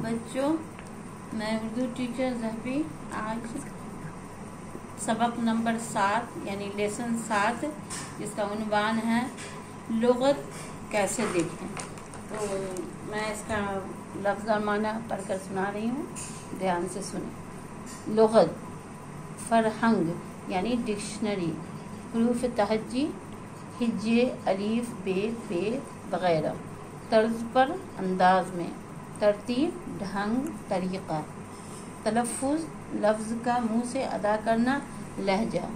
बच्चों, मैं Urdu teacher Dhabi आज सबक नंबर 7 यानी लेसन 7 जिसका उन्वान है लुग़त कैसे देखें। तो मैं इसका लफ्ज़ और माना पढ़कर सुना रही हूँ, ध्यान से सुने। लुग़त फरहंग यानी डिक्शनरी, हुरूफ तहज्जी हिज्जे अलीफ बे पे वगैरह, तर्ज पर अंदाज में, तरतीब ढंग तरीक़ा, तलफ़्फ़ुज़ लफ्ज़ का मुँह से अदा करना लहजा,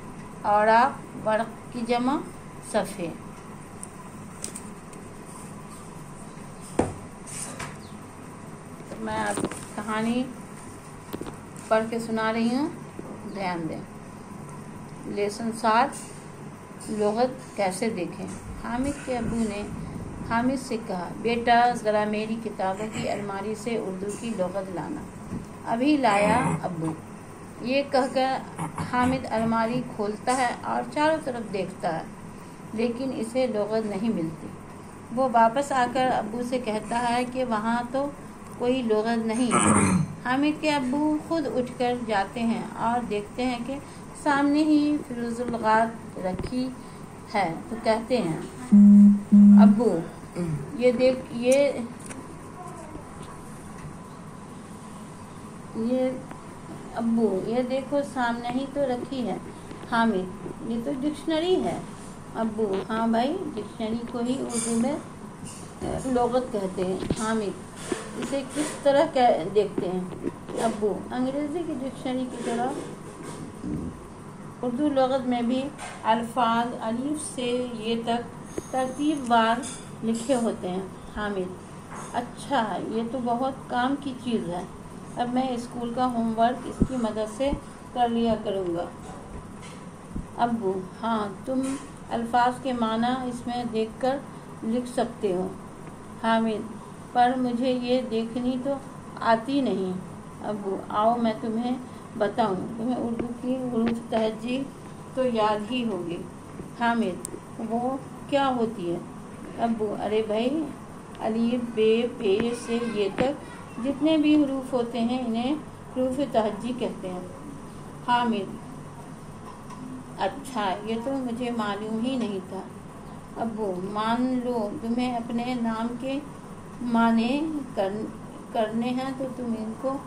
औराक़ वर्क़ की जमा सफ़े। तो मैं अब कहानी पढ़ के सुना रही हूँ, ध्यान दें। लेसन 7 लुग़त कैसे देखें। हामिद के अब्बू ने हामिद से कहा, बेटा ज़रा मेरी किताबों की अलमारी से उर्दू की लुग़त लाना। अभी लाया अब्बू। ये कहकर हामिद अलमारी खोलता है और चारों तरफ देखता है, लेकिन इसे लुग़त नहीं मिलती। वो वापस आकर अब्बू से कहता है कि वहाँ तो कोई लुग़त नहीं। हामिद के अब्बू खुद उठकर जाते हैं और देखते हैं कि सामने ही फिरोज़ुलग़ात रखी है। तो कहते हैं, अब्बू ये देख, अब्बू ये देखो सामने ही तो रखी है। हामिद, ये तो डिक्शनरी है। अब्बू, हाँ भाई, डिक्शनरी को ही उर्दू में लुग़त कहते हैं। हामिद, इसे किस तरह देखते हैं। अब्बू, अंग्रेज़ी की डिक्शनरी की तरह। उर्दू लुग़त में भी अल्फाज अलीफ से ये तक तरतीबवार लिखे होते हैं। हामिद, अच्छा, ये तो बहुत काम की चीज़ है। अब मैं स्कूल का होमवर्क इसकी मदद से कर लिया करूँगा। अब्बू, हाँ, तुम अल्फाज के माना इसमें देखकर लिख सकते हो। हामिद, पर मुझे ये देखनी तो आती नहीं। अब्बू, आओ मैं तुम्हें बताऊं, तुम्हें उर्दू की हुरूफ तहज्जी तो याद ही होगी। हामिद, वो क्या होती है। अब्बू, अरे भाई, अलीफ बे पे से ये तक जितने भी हुरूफ होते हैं इन्हें हुरूफ तहज्जी कहते हैं। हामिद, अच्छा, ये तो मुझे मालूम ही नहीं था। अब्बू, मान लो तुम्हें अपने नाम के माने करने हैं तो तुम इनको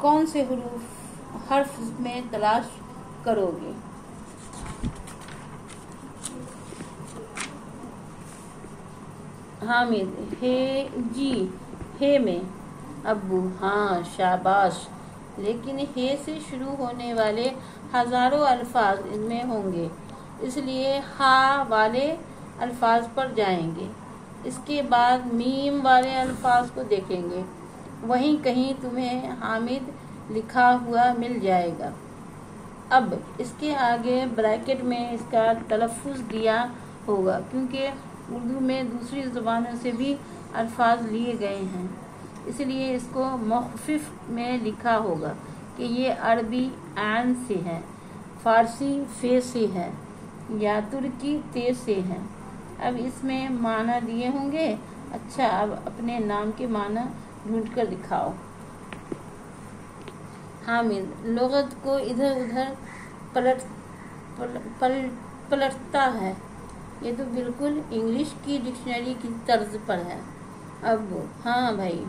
कौन से हर्फ में तलाश करोगे। हामिद, हे जी, हे में। अब्बू, हाँ, शाबाश, लेकिन हे से शुरू होने वाले हज़ारों अल्फाज इनमें होंगे, इसलिए हा वाले अल्फाज पर जाएंगे। इसके बाद मीम वाले अल्फाज को देखेंगे, वहीं कहीं तुम्हें हामिद लिखा हुआ मिल जाएगा। अब इसके आगे ब्रैकेट में इसका तलफ़्फ़ुज़ दिया होगा, क्योंकि उर्दू में दूसरी ज़ुबानों से भी अल्फाज लिए गए हैं, इसलिए इसको मुख़फ़्फ़ में लिखा होगा कि ये अरबी ऐन से है, फ़ारसी फ़े से है या तुर्की ते से है। अब इसमें माना दिए होंगे। अच्छा, अब अपने नाम के माना ढूंढ कर दिखाओ। हामिद लुग़त को इधर उधर पलटता है। ये तो बिल्कुल इंग्लिश की डिक्शनरी की तर्ज पर है। अब हाँ भाई,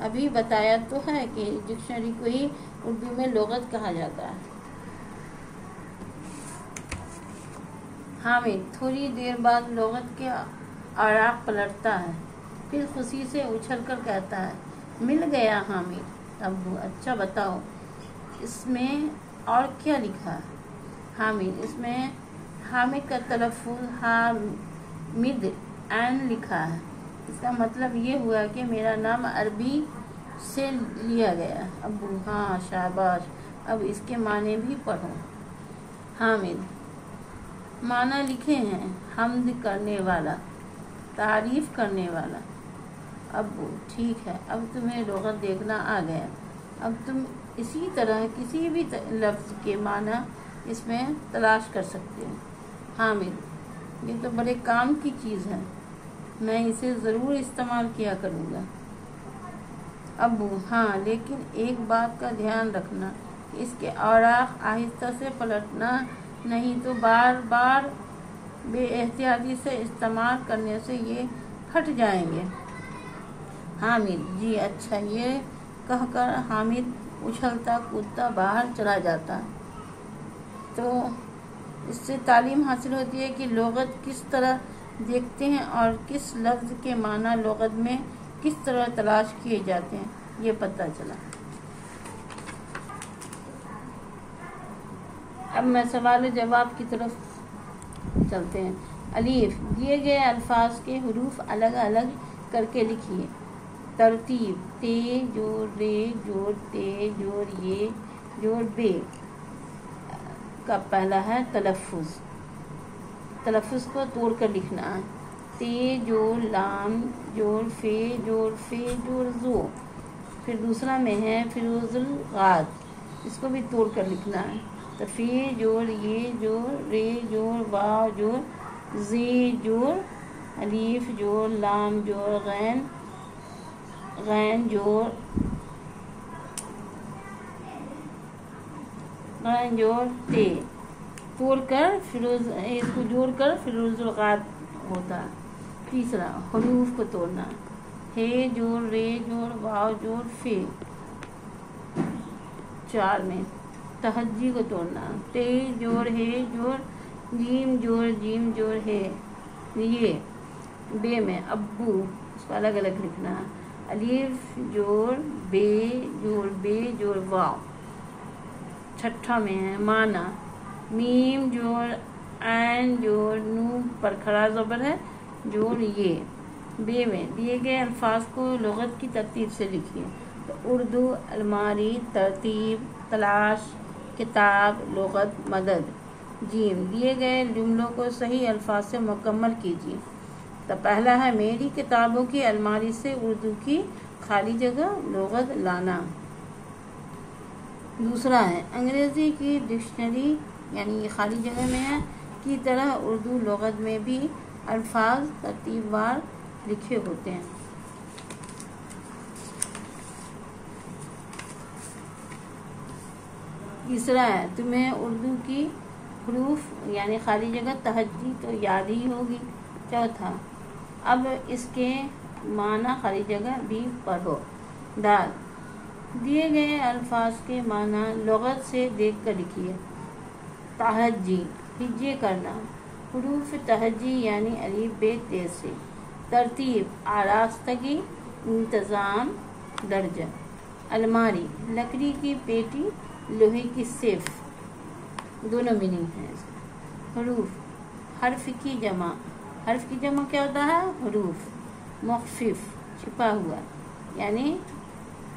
अभी बताया तो है कि डिक्शनरी को ही उर्दू में लुग़त कहा जाता है। हामिद थोड़ी देर बाद लुग़त के औराक़ पलटता है, फिर खुशी से उछल कर कहता है, मिल गया हामिद। अब्बू, अच्छा बताओ इसमें और क्या लिखा है। हामिद, इसमें हामिद का तलफ़्फ़ुज़ हामिद ऐन लिखा है। इसका मतलब ये हुआ कि मेरा नाम अरबी से लिया गया। अब्बू, हाँ, शाबाश, अब इसके माने भी पढ़ो। हामिद, माना लिखे हैं हम्द करने वाला, तारीफ़ करने वाला। अब्बू, ठीक है, अब तुम्हें लुग़त देखना आ गया। अब तुम इसी तरह किसी भी लफ्ज़ के माना इसमें तलाश कर सकते हो। हामिद, ये तो बड़े काम की चीज़ है, मैं इसे ज़रूर इस्तेमाल किया करूँगा। ابو ہاں، لیکن ایک بات کا دھیان رکھنا کہ اس کے اوراق آہستہ سے پلٹنا، نہیں تو بار بار بے احتیاطی سے استعمال کرنے سے یہ پھٹ جائیں گے۔ حامد جی اچھا، یہ کہہ کر حامد اچھلتا کودتا باہر چلا جاتا۔ تو اس سے تعلیم حاصل ہوتی ہے کہ لغت کس طرح دیکھتے ہیں اور کس لفظ کے معنی لغت میں کس طرح تلاش کیے جاتے ہیں، یہ پتہ چلا۔ اب میں سوال و جواب کی طرف چلتے ہیں۔ الف، دیے گئے الفاظ کے حروف الگ الگ کر کے لکھیے۔ ترتیب: تے جوڑ رے جوڑ تے جوڑ یہ جوڑ بے کا پہلا ہے تلفظ۔ تلفظ کو توڑ کر لکھنا ہے۔ تے جوڑ لام جوڑ فے جوڑ فے جوڑ زو۔ پھر دوسرا میں ہے فیروز الغاد، اس کو بھی توڑ کر لکھنا ہے۔ تو فے جوڑ یہ جوڑ رے جوڑ واو جوڑ زی جوڑ الف جوڑ لام جوڑ غین غین جوڑ غین جوڑ تے، توڑ کر فیروز، اس کو جوڑ کر فیروز الغاد ہوتا ہے۔ تیسرا حروف کو توڑنا، ہے جوڑ رے جوڑ واو جوڑ فے۔ 4 میں تہجی کو توڑنا، تے جوڑ ہے جوڑ جیم جوڑ جیم جوڑ ہے یہ۔ بے میں ابو، اس کو الگ الگ لکھنا، الف جوڑ بے جوڑ بے جوڑ واو۔ 6 میں ہے معنی، میم جوڑ عین جوڑ نون پر کھڑا زبر ہے جوڑ یہ۔ بے میں دیے گئے الفاظ کو لغت کی ترتیب سے لکھیے۔ تو اردو الماری، ترتیب، تلاش، کتاب، لغت، مدد۔ جیم، دیے گئے جملوں کو صحیح الفاظ سے مکمل کیجیے۔ تو پہلا ہے میری کتابوں کی الماری سے اردو کی خالی جگہ لغت لانا۔ دوسرا ہے انگریزی کی ڈکشنری، یعنی یہ خالی جگہ میں ہے، کی طرح اردو لغت میں بھی الفاظ ترتیب وار لکھے ہوتے ہیں۔ تیسرا ہے تمہیں اردو کی حروف یعنی خالی جگہ تہجی تو یاد ہی ہوگی۔ چوتھا، اب اس کے معنی خالی جگہ بھی پڑھو۔ دال، دیے گئے الفاظ کے معنی لغت سے دیکھ کر لکھیے۔ تہجی، ہجے کرنا، حروف تہجی یعنی الف بے تے سے۔ ترتیب، آراستگی، انتظام، درجہ۔ الماری، لکڑی کی پیٹی، لوہے کی سیف، دونوں میننگ ہیں اس کا۔ حروف، حرف کی جمع، حرف کی جمع کیا ہوتا ہے؟ حروف۔ مخفف، چھپا ہوا، یعنی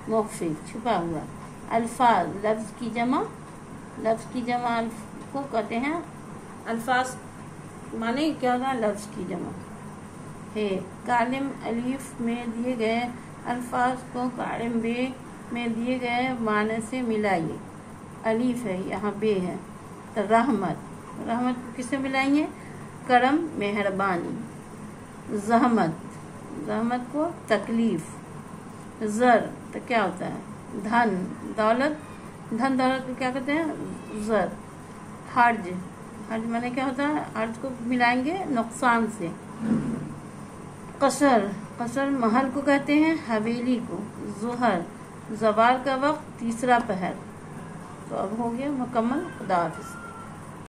مخفف چھپا ہوا۔ الفاظ، لفظ کی جمع، لفظ کی جمع کو کہتے ہیں الفاظ، معنی کیا ہوتا ہے؟ لفظ کی جمع ہے۔ کالم الف میں دیے گئے الفاظ کو کالم بے میں دیے گئے معنی سے ملائیے۔ الف ہے، یہاں بے ہے۔ تو رحمت، رحمت کو کس سے ملائیں گے؟ کرم، مہربانی۔ زحمت، زحمت کو تکلیف۔ زر تو کیا ہوتا ہے؟ دھن، دولت، دھن دولت کو کیا کہتے ہیں؟ زر۔ حرج، حرج معنی کیا ہوتا ہے؟ حرج کو ملائیں گے نقصان سے۔ قصر، قصر محل کو کہتے ہیں، حویلی کو۔ ظہر، زوال کا وقت، تیسرا پہر۔ تو اب ہو گیا مکمل۔ خدا حافظ۔